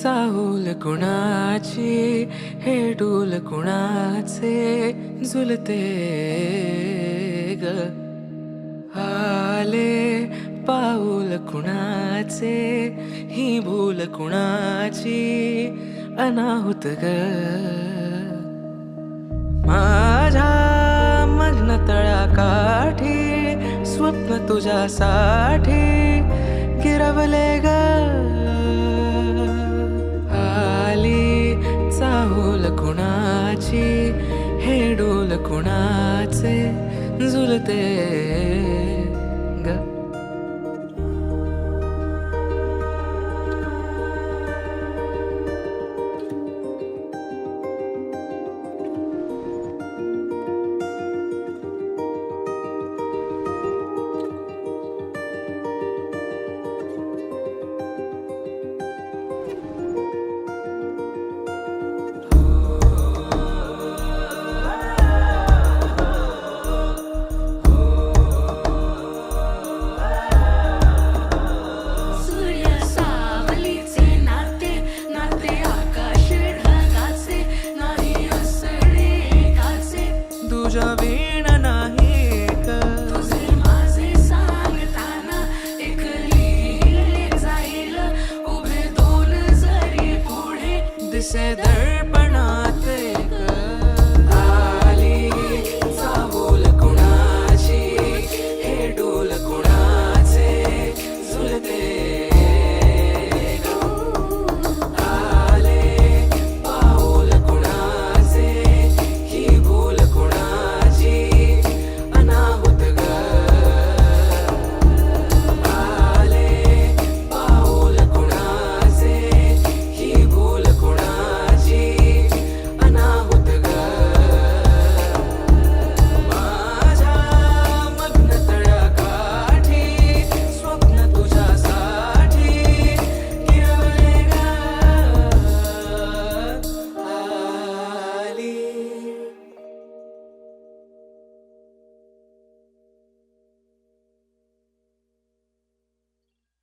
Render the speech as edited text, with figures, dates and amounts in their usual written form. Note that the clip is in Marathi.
चाहूल कुणाची हे डूल कुणाचे झुलते ग आले पाऊल कुणाचे ही भूल कुणाची अनाहुत ग माझ्या मग्न तळाकाठी स्वप्न तुझ्यासाठी गिरवले ग आली चाहूल कुणाची हे डोल कुणाचे झुलते ग तुझ्या वीण नाही का तुझे माझे सांगताना एक लिहिले जाईल उभे दोन जरी पुढे दिसे दर